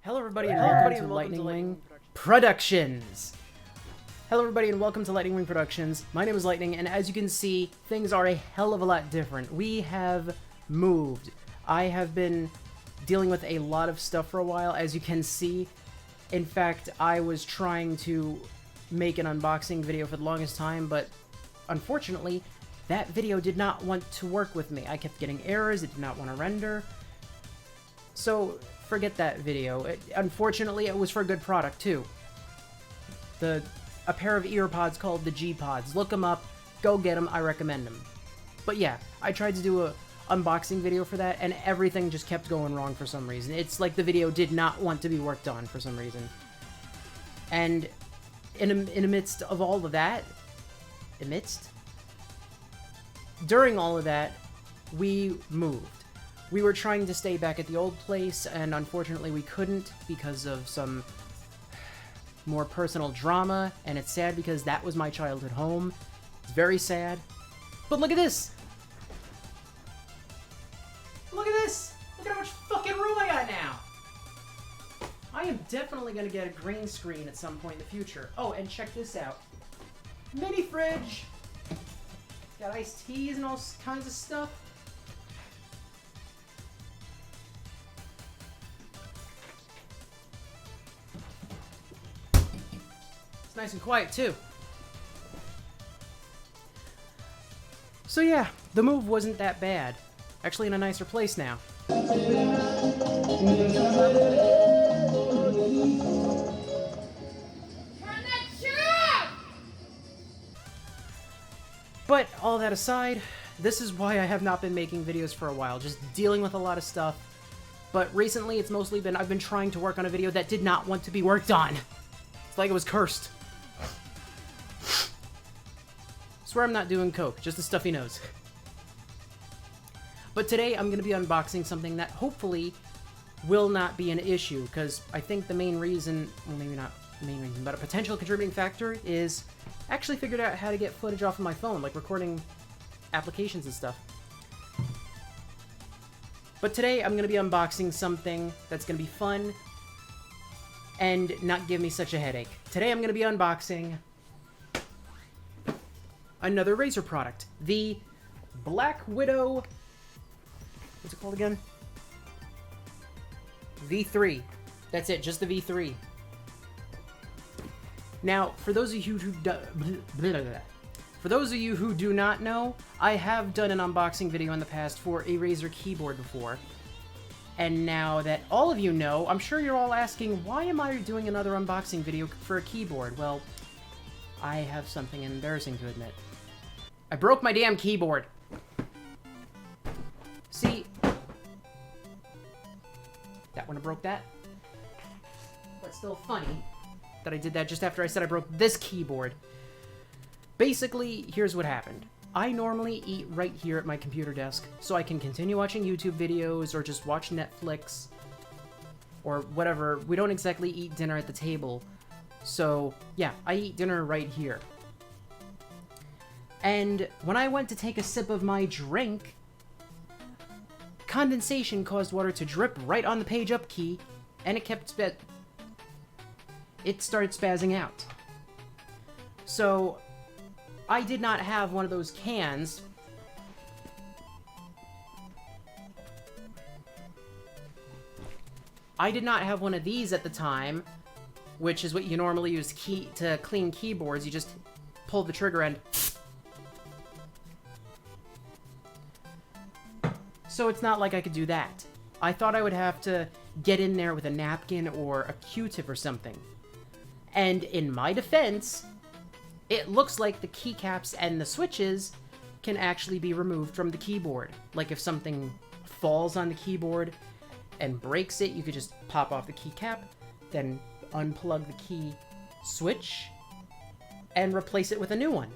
Hello everybody and welcome to Lightning Wing Productions! Hello everybody and welcome to Lightning Wing Productions. My name is Lightning, and as you can see, things are a hell of a lot different. We have moved. I have been dealing with a lot of stuff for a while, as you can see. In fact, I was trying to make an unboxing video for the longest time, but unfortunately, that video did not want to work with me. I kept getting errors, it did not want to render. So, forget that video. Unfortunately, it was for a good product, too. A pair of ear pods called the G-Pods. Look them up, go get them, I recommend them. But yeah, I tried to do a unboxing video for that, and everything just kept going wrong for some reason. It's like the video did not want to be worked on for some reason. And in the midst of all of that, during all of that, we moved. We were trying to stay back at the old place, and unfortunately we couldn't because of some more personal drama, and it's sad because that was my childhood home. It's very sad. But look at this! Look at this! Look at how much fucking room I got now! I am definitely gonna get a green screen at some point in the future. Oh, and check this out. Mini fridge! Got iced teas and all kinds of stuff. It's nice and quiet, too. So yeah, the move wasn't that bad. Actually in a nicer place now. But all that aside, this is why I have not been making videos for a while, just dealing with a lot of stuff. But recently it's mostly been, I've been trying to work on a video that did not want to be worked on. It's like it was cursed. Swear I'm not doing coke, just the stuffy nose. But today I'm going to be unboxing something that hopefully will not be an issue, because I think the main reason, well maybe not the main reason, but a potential contributing factor is I actually figured out how to get footage off of my phone, like recording applications and stuff. But today I'm going to be unboxing something that's going to be fun and not give me such a headache. Today I'm going to be unboxing another Razer product, the Blackwidow, what's it called again? V3. That's it, just the V3. Now, for those of you who do not know, I have done an unboxing video in the past for a Razer keyboard before. And now that all of you know, I'm sure you're all asking, why am I doing another unboxing video for a keyboard? Well, I have something embarrassing to admit. I broke my damn keyboard. See? That wouldn't have broke that. But still funny that I did that just after I said I broke this keyboard. Basically, here's what happened. I normally eat right here at my computer desk, so I can continue watching YouTube videos or just watch Netflix or whatever. We don't exactly eat dinner at the table. So, yeah, I eat dinner right here. And when I went to take a sip of my drink, condensation caused water to drip right on the page up key, and it started spazzing out. So, I did not have one of those cans. I did not have one of these at the time, which is what you normally use to clean keyboards. You just pull the trigger and... So it's not like I could do that. I thought I would have to get in there with a napkin or a Q-tip or something. And in my defense, it looks like the keycaps and the switches can actually be removed from the keyboard. Like if something falls on the keyboard and breaks it, you could just pop off the keycap, then unplug the key switch, and replace it with a new one.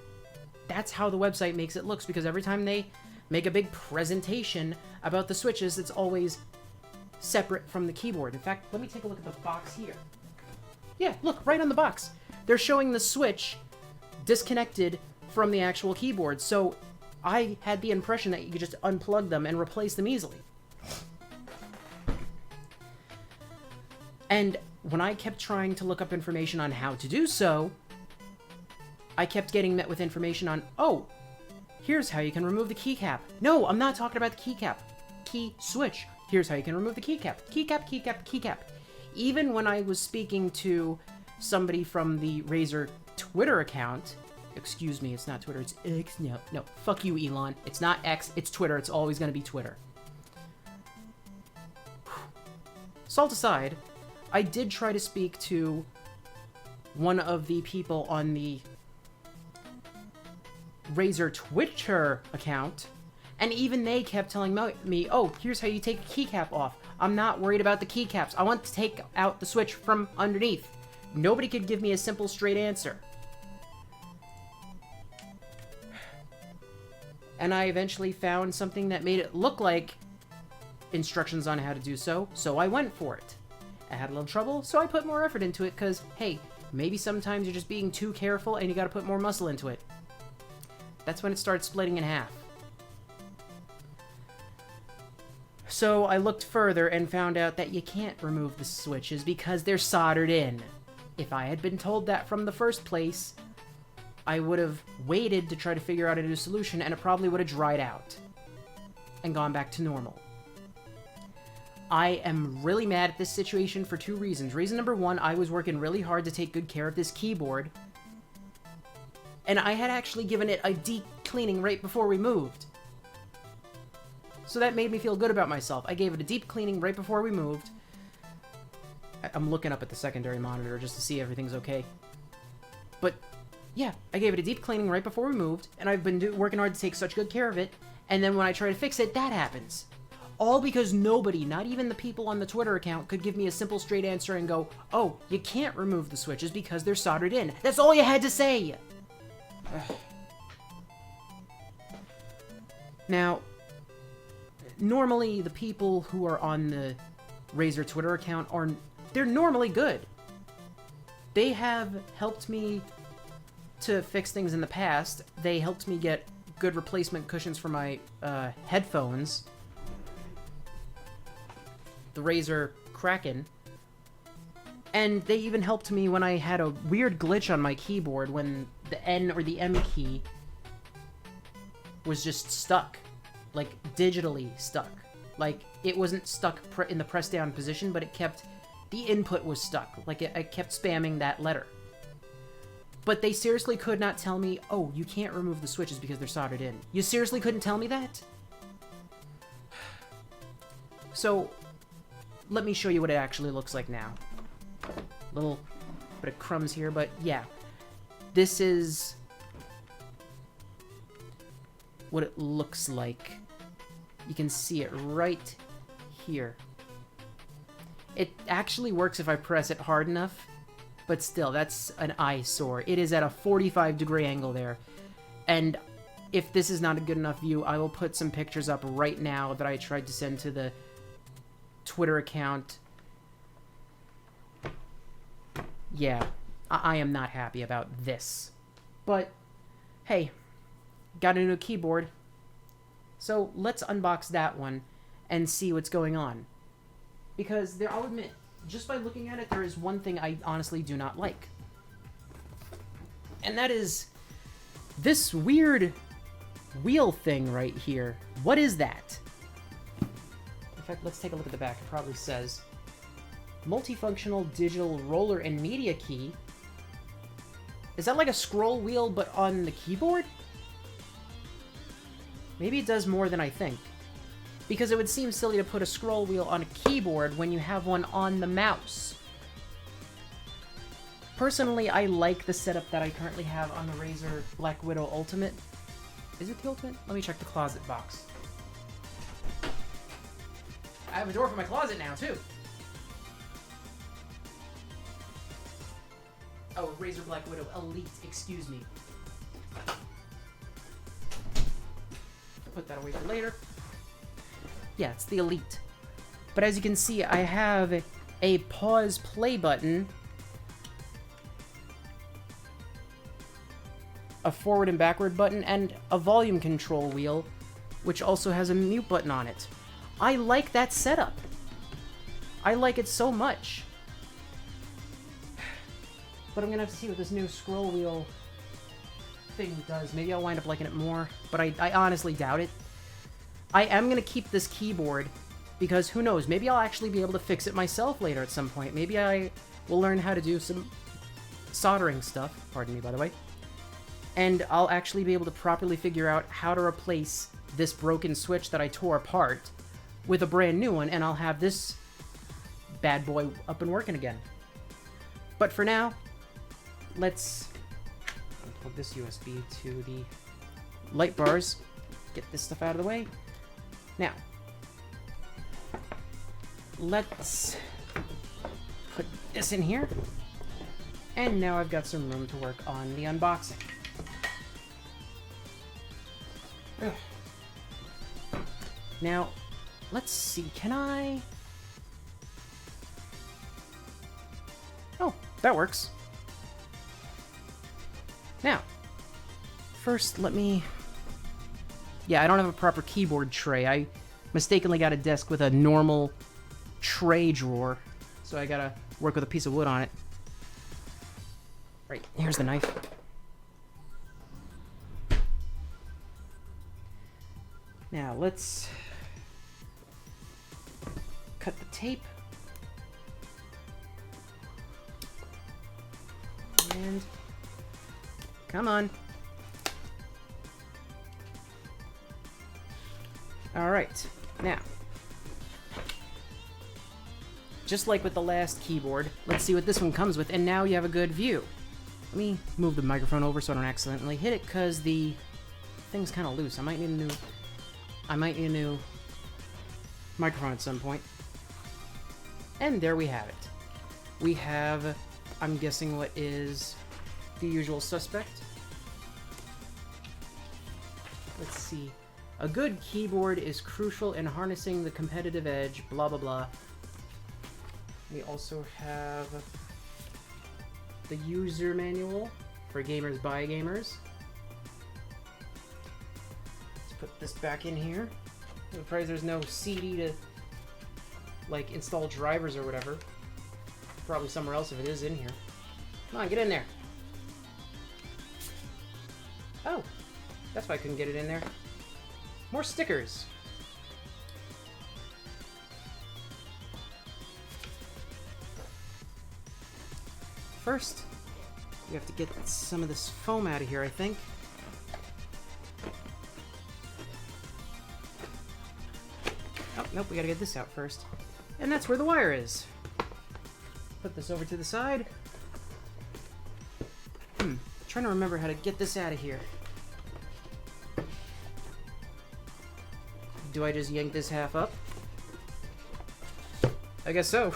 That's how the website makes it look, because every time they make a big presentation about the switches, it's always separate from the keyboard. In fact, let me take a look at the box here. Yeah, look, right on the box. They're showing the switch disconnected from the actual keyboard, so I had the impression that you could just unplug them and replace them easily. And when I kept trying to look up information on how to do so, I kept getting met with information on, oh, here's how you can remove the keycap. No, I'm not talking about the keycap. Key switch. Here's how you can remove the keycap. Keycap, keycap, keycap. Even when I was speaking to somebody from the Razer Twitter account, excuse me, it's not Twitter, it's X. No, fuck you, Elon. It's not X, it's Twitter. It's always going to be Twitter. Salt aside, I did try to speak to one of the people on the Razer Twitter account, and even they kept telling me, oh, here's how you take a keycap off. I'm not worried about the keycaps. I want to take out the switch from underneath. Nobody could give me a simple, straight answer. And I eventually found something that made it look like instructions on how to do so, so I went for it. I had a little trouble, so I put more effort into it, because, hey, maybe sometimes you're just being too careful and you gotta put more muscle into it. That's when it starts splitting in half. So I looked further and found out that you can't remove the switches because they're soldered in. If I had been told that from the first place, I would have waited to try to figure out a new solution, and it probably would have dried out and gone back to normal. I am really mad at this situation for two reasons. Reason number one, I was working really hard to take good care of this keyboard, and I had actually given it a deep cleaning right before we moved. So that made me feel good about myself. I gave it a deep cleaning right before we moved. I'm looking up at the secondary monitor just to see everything's okay. But yeah, I gave it a deep cleaning right before we moved, and I've been working hard to take such good care of it, and then when I try to fix it, that happens. All because nobody, not even the people on the Twitter account, could give me a simple straight answer and go, oh, you can't remove the switches because they're soldered in. That's all you had to say! Now, normally the people who are on the Razer Twitter account they're normally good. They have helped me to fix things in the past. They helped me get good replacement cushions for my headphones. The Razer Kraken. And they even helped me when I had a weird glitch on my keyboard when the N or the M key was just stuck. Like, digitally stuck. Like, it wasn't stuck in the press down position, but it kept... the input was stuck. Like, I kept spamming that letter. But they seriously could not tell me, oh, you can't remove the switches because they're soldered in. You seriously couldn't tell me that? So, let me show you what it actually looks like now. Little bit of crumbs here, but yeah. This is what it looks like. You can see it right here. It actually works if I press it hard enough, but still, that's an eyesore. It is at a 45-degree angle there. And if this is not a good enough view, I will put some pictures up right now that I tried to send to the Twitter account. Yeah, I am not happy about this. But, hey, got a new keyboard. So let's unbox that one and see what's going on. Because I'll admit, just by looking at it, there is one thing I honestly do not like. And that is this weird wheel thing right here. What is that? In fact, let's take a look at the back. It probably says multifunctional digital roller and media key. Is that like a scroll wheel but on the keyboard? Maybe it does more than I think. Because it would seem silly to put a scroll wheel on a keyboard when you have one on the mouse. Personally, I like the setup that I currently have on the Razer Blackwidow Ultimate. Is it the Ultimate? Let me check the closet box. I have a door for my closet now, too. Oh, Razer Blackwidow Elite, excuse me. Put that away for later. Yeah, it's the Elite. But as you can see, I have a pause play button, a forward and backward button, and a volume control wheel, which also has a mute button on it. I like that setup. I like it so much. But I'm gonna have to see what this new scroll wheel thing does. Maybe I'll wind up liking it more, but I honestly doubt it. I am gonna keep this keyboard because who knows, maybe I'll actually be able to fix it myself later at some point. Maybe I will learn how to do some soldering stuff, pardon me by the way, and I'll actually be able to properly figure out how to replace this broken switch that I tore apart with a brand new one, and I'll have this bad boy up and working again. But for now, let's unplug this USB to the light bars, get this stuff out of the way. Now, let's put this in here, and now I've got some room to work on the unboxing. Ugh. Now, let's see, can I... Oh, that works. Now, first let me... Yeah, I don't have a proper keyboard tray. I mistakenly got a desk with a normal tray drawer, so I gotta work with a piece of wood on it. Right, here's the knife. Now, let's cut the tape. And come on. Alright, now, just like with the last keyboard, let's see what this one comes with, and now you have a good view. Let me move the microphone over so I don't accidentally hit it, because the thing's kind of loose. I might need a new microphone at some point. And there we have it. We have, I'm guessing, what is the usual suspect. Let's see. A good keyboard is crucial in harnessing the competitive edge, blah blah blah. We also have the user manual for gamers by gamers. Let's put this back in here. I'm surprised there's no CD to, like, install drivers or whatever. Probably somewhere else if it is in here. Come on, get in there. Oh, that's why I couldn't get it in there. More stickers. First, we have to get some of this foam out of here, I think. Oh, nope, we gotta get this out first. And that's where the wire is. Put this over to the side. Trying to remember how to get this out of here. Do I just yank this half up? I guess so.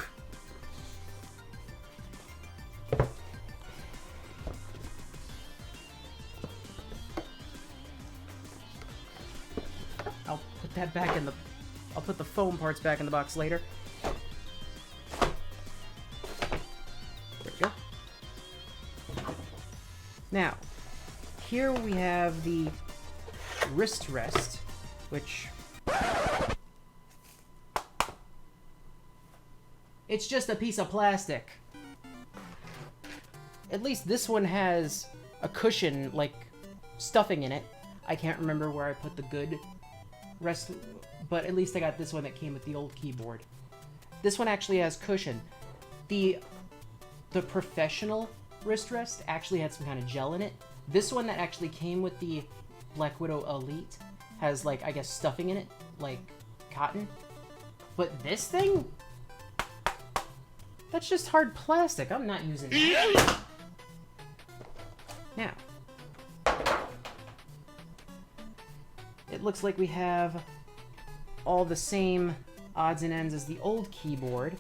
I'll put that back in the... I'll put the foam parts back in the box later. There we go. Now, here we have the wrist rest, which... It's just a piece of plastic. At least this one has a cushion, like, stuffing in it. I can't remember where I put the good rest, but at least I got this one that came with the old keyboard. This one actually has cushion. The professional wrist rest actually had some kind of gel in it. This one that actually came with the Blackwidow Elite has, like, I guess stuffing in it, like cotton. But this thing? That's just hard plastic. I'm not using that. Now, it looks like we have all the same odds and ends as the old keyboard.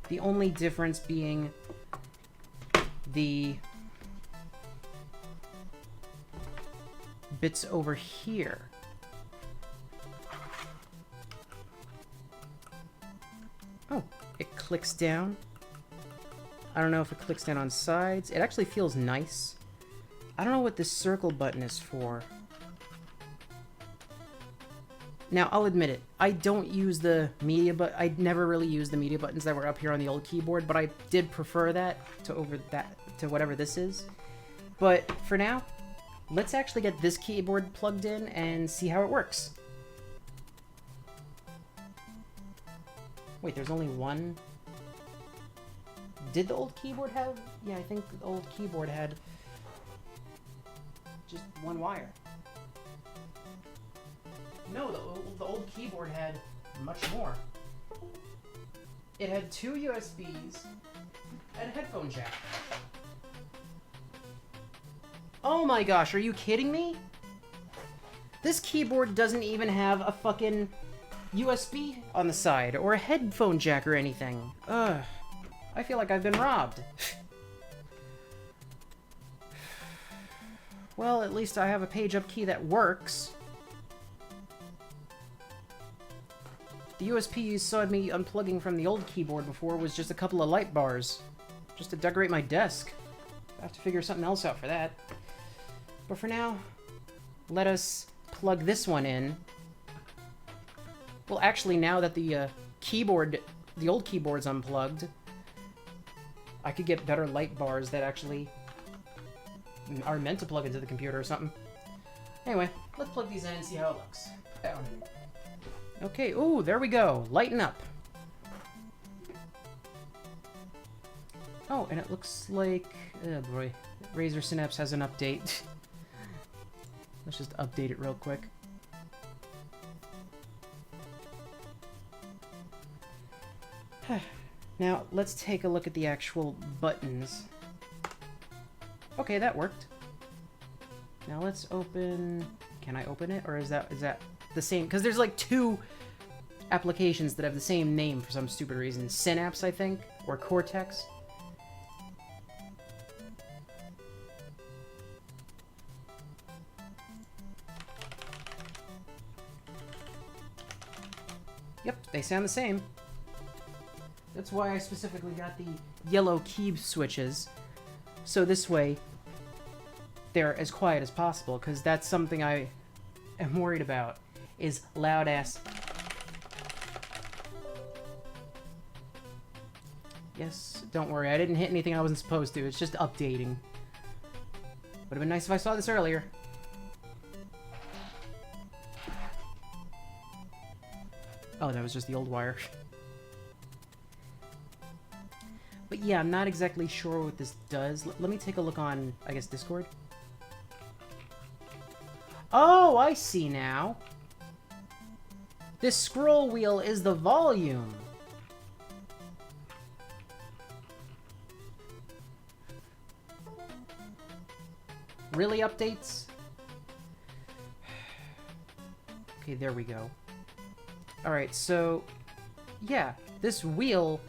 The only difference being the bits over here. Oh, it clicks down. I don't know if it clicks down on sides. It actually feels nice. I don't know what this circle button is for. Now, I'll admit it, I don't use the media, but I never really used the media buttons that were up here on the old keyboard, but I did prefer that to whatever this is. But for now, let's actually get this keyboard plugged in and see how it works. Wait, there's only one? Did the old keyboard have... Yeah, I think the old keyboard had just one wire. No, the old keyboard had much more. It had 2 USBs and a headphone jack. Oh my gosh, are you kidding me? This keyboard doesn't even have a fucking USB on the side or a headphone jack or anything. Ugh. I feel like I've been robbed. Well, at least I have a page-up key that works. The USB you saw me unplugging from the old keyboard before was just a couple of light bars. Just to decorate my desk. I have to figure something else out for that. But for now, let us plug this one in. Well, actually, now that the old keyboard's unplugged, I could get better light bars that actually are meant to plug into the computer or something. Anyway, let's plug these in and see how it looks. Down. Okay, ooh, there we go. Lighten up. Oh, and it looks like... Oh boy. Razer Synapse has an update. Let's just update it real quick. Now, let's take a look at the actual buttons. Okay, that worked. Now let's open... Can I open it? Or is that the same? Because there's like 2 applications that have the same name for some stupid reason. Synapse, I think, or Cortex. Yep, they sound the same. That's why I specifically got the yellow key switches. So this way, they're as quiet as possible, because that's something I am worried about, is loud-ass... Yes, don't worry, I didn't hit anything I wasn't supposed to, it's just updating. Would've been nice if I saw this earlier. Oh, that was just the old wire. But yeah, I'm not exactly sure what this does. Let me take a look on, I guess, Discord. Oh, I see now. This scroll wheel is the volume. Really, updates? Okay, there we go. Alright, so... Yeah, this wheel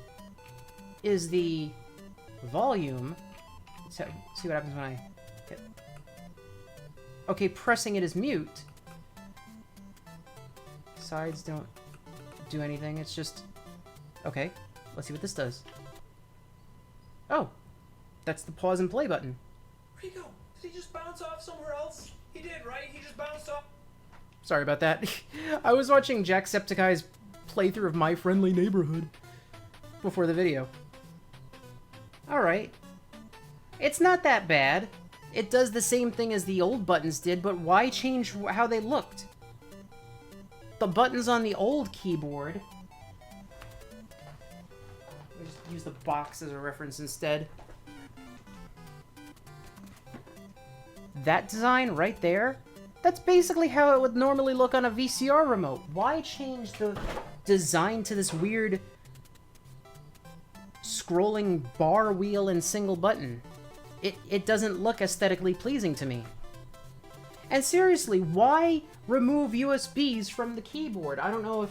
is the volume. Let's see what happens when I hit... Okay, pressing it is mute. Sides don't do anything, it's just... Okay, let's see what this does. Oh! That's the pause and play button. Where'd he go? Did he just bounce off somewhere else? He did, right? He just bounced off. Sorry about that. I was watching Jacksepticeye's playthrough of My Friendly Neighborhood before the video. Alright. It's not that bad. It does the same thing as the old buttons did, but why change how they looked? The buttons on the old keyboard... I'll just use the box as a reference instead. That design right there, that's basically how it would normally look on a VCR remote. Why change the design to this weird scrolling bar wheel and single button? It doesn't look aesthetically pleasing to me. And seriously, why remove USBs from the keyboard? I don't know if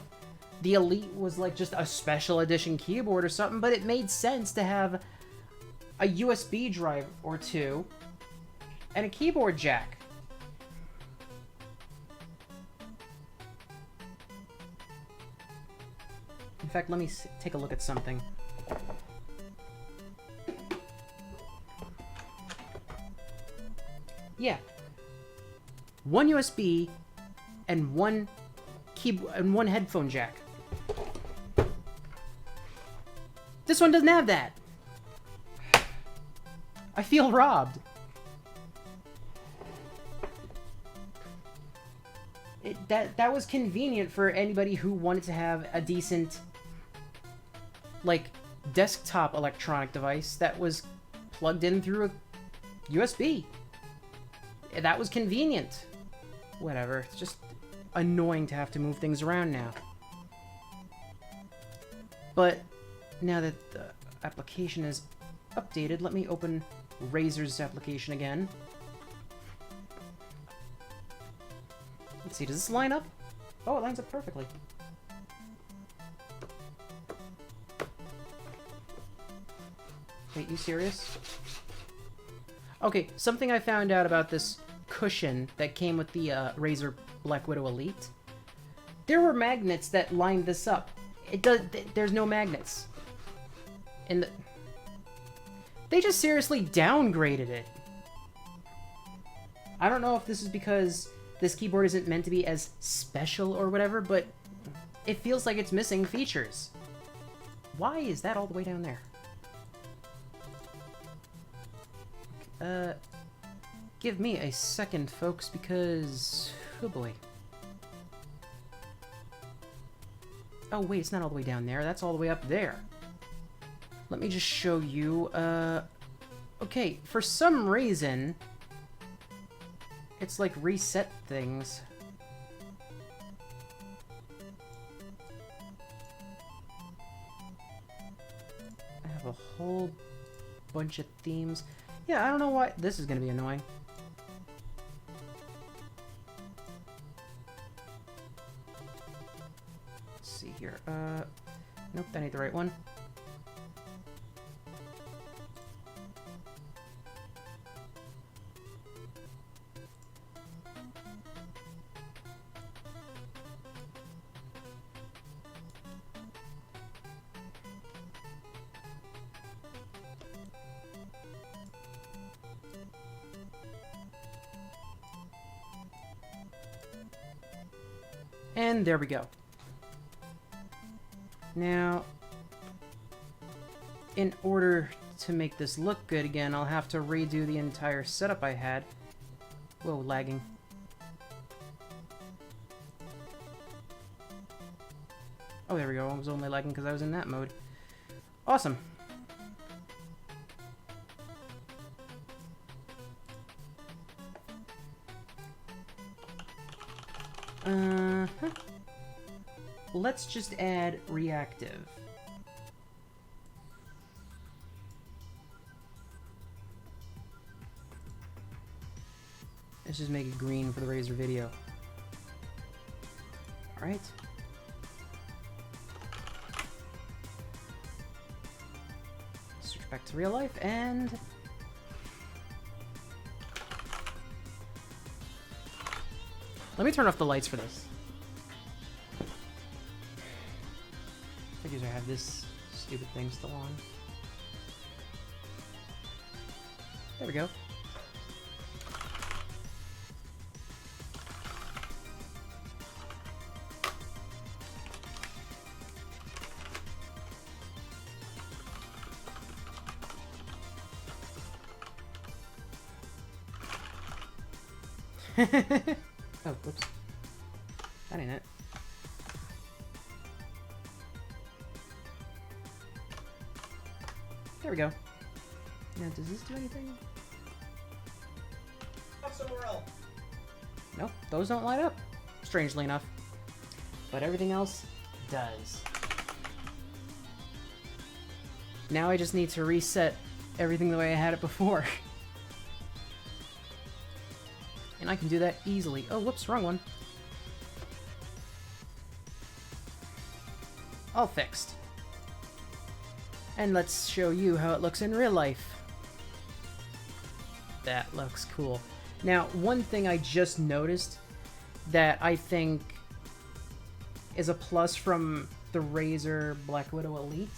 the Elite was like just a special edition keyboard or something, but it made sense to have a USB drive or 2 and a keyboard jack. In fact, let me take a look at something. Yeah. One USB and one and one headphone jack. This one doesn't have that. I feel robbed. That was convenient for anybody who wanted to have a decent, like, desktop electronic device that was plugged in through a USB. That was convenient. Whatever, it's just annoying to have to move things around now. But now that the application is updated, let me open Razer's application again. Let's see, does this line up? Oh, it lines up perfectly. Wait, you serious? Okay, something I found out about this cushion that came with the Razer Blackwidow Elite. There were magnets that lined this up. There's no magnets. And they just seriously downgraded it. I don't know if this is because this keyboard isn't meant to be as special or whatever, but it feels like it's missing features. Why is that all the way down there? Give me a second, folks, because... oh boy. Oh wait, it's not all the way down there, that's all the way up there. Let me just show you, okay, for some reason, it's like reset things. I have a whole bunch of themes. Yeah, I don't know why this is gonna be annoying. Let's see here. Nope, that ain't the right one. And there we go. Now, in order to make this look good again, I'll have to redo the entire setup I had. Whoa, lagging. Oh, there we go. I was only lagging because I was in that mode. Awesome. Let's just add reactive. Let's just make it green for the Razer video. Alright. Switch back to real life and... let me turn off the lights for this. Figures I have this stupid thing still on. There we go. Oh, whoops. That ain't it. There we go. Now, does this do anything? Somewhere else. Nope, those don't light up, strangely enough. But everything else does. Now I just need to reset everything the way I had it before. And I can do that easily. Oh, whoops, wrong one. All fixed. And let's show you how it looks in real life. That looks cool. Now, one thing I just noticed that I think is a plus from the Razer Blackwidow Elite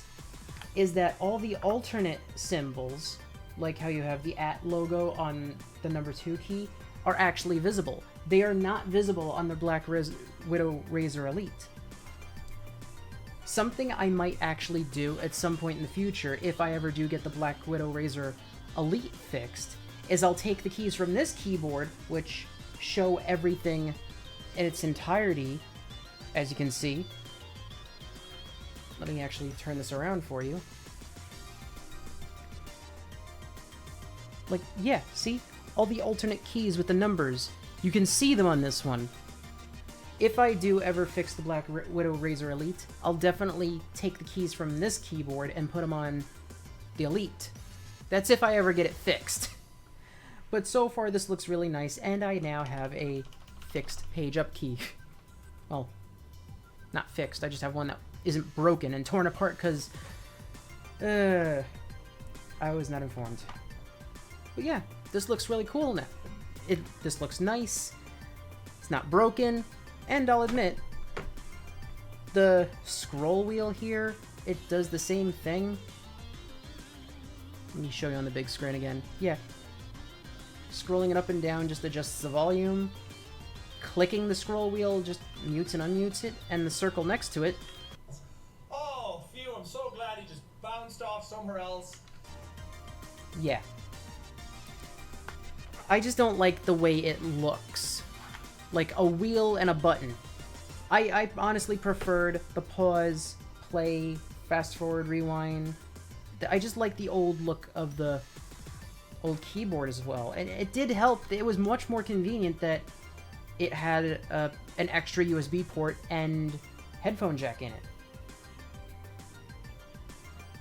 is that all the alternate symbols, like how you have the @ logo on the number 2 key, are actually visible. they are not visible on the Blackwidow Razer Elite. Something I might actually do at some point in the future, if I ever do get the Blackwidow Razer Elite fixed, is I'll take the keys from this keyboard, which show everything in its entirety, as you can see. Let me actually turn this around for you. Like, yeah, see? All the alternate keys with the numbers. You can see them on this one. If I do ever fix the Blackwidow Razer Elite, I'll definitely take the keys from this keyboard and put them on the Elite. That's if I ever get it fixed. But so far this looks really nice, and I now have a fixed page up key. Well, not fixed, I just have one that isn't broken and torn apart because I was not informed. But yeah, this looks really cool now. This looks nice, it's not broken, and I'll admit, the scroll wheel here, it does the same thing. Let me show you on the big screen again. Yeah. Scrolling it up and down just adjusts the volume. Clicking the scroll wheel just mutes and unmutes it, and the circle next to it. Oh, phew, I'm so glad he just bounced off somewhere else. Yeah. I just don't like the way it looks. Like a wheel and a button. I honestly preferred the pause, play, fast forward, rewind. I just like the old look of the old keyboard as well. And it did help. It was much more convenient that it had an extra USB port and headphone jack in it.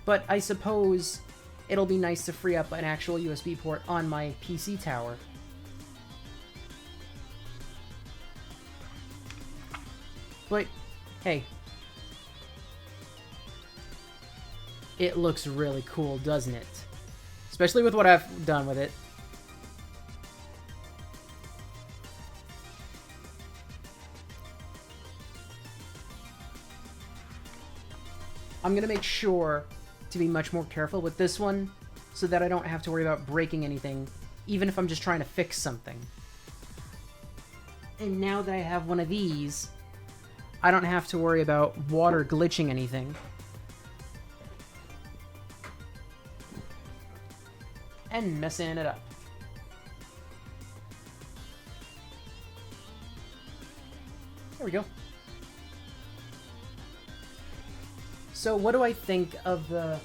But I suppose it'll be nice to free up an actual USB port on my PC tower. But, hey. It looks really cool, doesn't it? Especially with what I've done with it. I'm gonna make sure to be much more careful with this one so that I don't have to worry about breaking anything, even if I'm just trying to fix something. And now that I have one of these, I don't have to worry about water glitching anything. And messing it up. There we go. So what do I think of the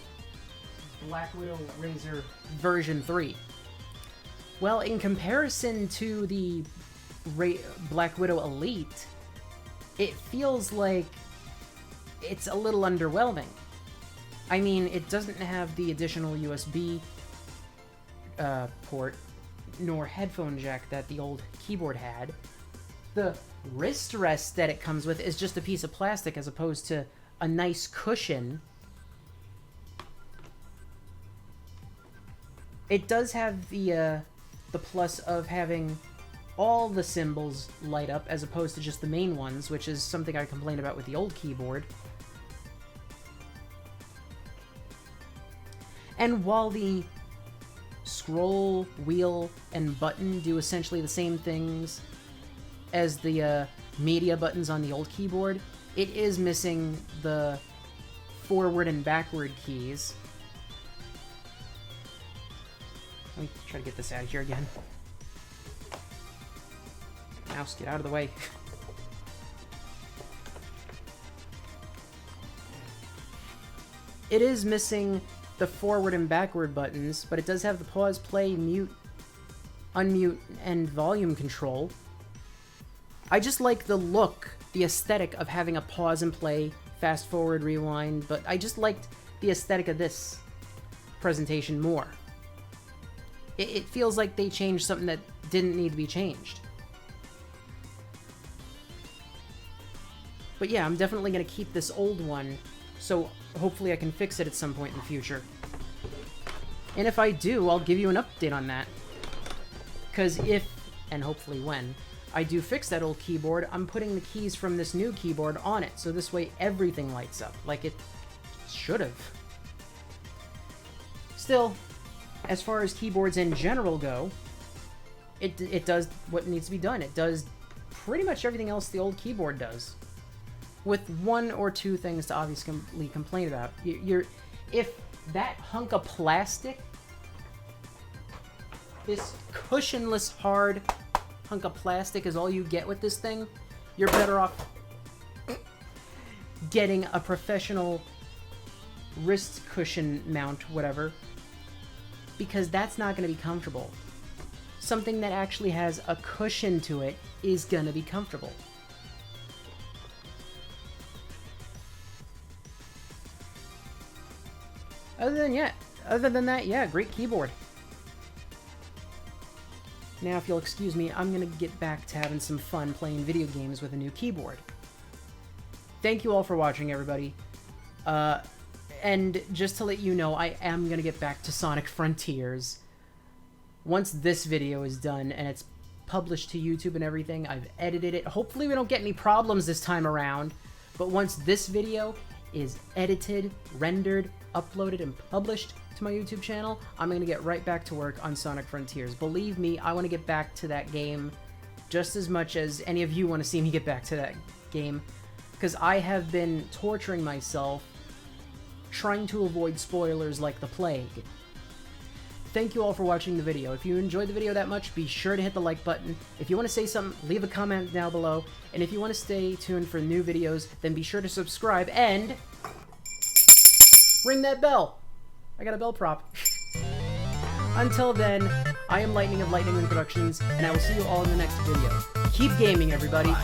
Blackwidow Razer version 3? Well, in comparison to the Blackwidow Elite, it feels like it's a little underwhelming. I mean, it doesn't have the additional USB port, nor headphone jack that the old keyboard had. The wrist rest that it comes with is just a piece of plastic as opposed to a nice cushion. It does have the plus of having all the symbols light up as opposed to just the main ones, which is something I complained about with the old keyboard. And while the scroll, wheel, and button do essentially the same things as the media buttons on the old keyboard, it is missing the forward and backward keys. Let me try to get this out of here again. Mouse, get out of the way. It is missing the forward and backward buttons, but it does have the pause, play, mute, unmute, and volume control. I just like the look, the aesthetic of having a pause and play, fast forward, rewind, but I just liked the aesthetic of this presentation more. It feels like they changed something that didn't need to be changed. But yeah, I'm definitely going to keep this old one, so hopefully I can fix it at some point in the future. And if I do, I'll give you an update on that. Because if, and hopefully when, I do fix that old keyboard, I'm putting the keys from this new keyboard on it, so this way everything lights up, like it should have. Still, as far as keyboards in general go, it does what needs to be done. It does pretty much everything else the old keyboard does, with one or two things to obviously complain about. If that hunk of plastic, this cushionless hard hunk of plastic is all you get with this thing, you're better off getting a professional wrist cushion mount, whatever, because that's not going to be comfortable. Something that actually has a cushion to it is going to be comfortable. Other than that, yeah, great keyboard. Now, if you'll excuse me, I'm going to get back to having some fun playing video games with a new keyboard. Thank you all for watching, everybody. And just to let you know, I am going to get back to Sonic Frontiers. Once this video is done and it's published to YouTube and everything, I've edited it. Hopefully we don't get any problems this time around. But once this video is edited, rendered, uploaded, and published to my YouTube channel, I'm going to get right back to work on Sonic Frontiers. Believe me, I want to get back to that game just as much as any of you want to see me get back to that game, because I have been torturing myself trying to avoid spoilers like the plague. Thank you all for watching the video. If you enjoyed the video that much, be sure to hit the like button. If you want to say something, leave a comment down below. And if you want to stay tuned for new videos, then be sure to subscribe and ring that bell. I got a bell prop. Until then, I am Lightning of Lightning Wind Productions, and I will see you all in the next video. Keep gaming, everybody.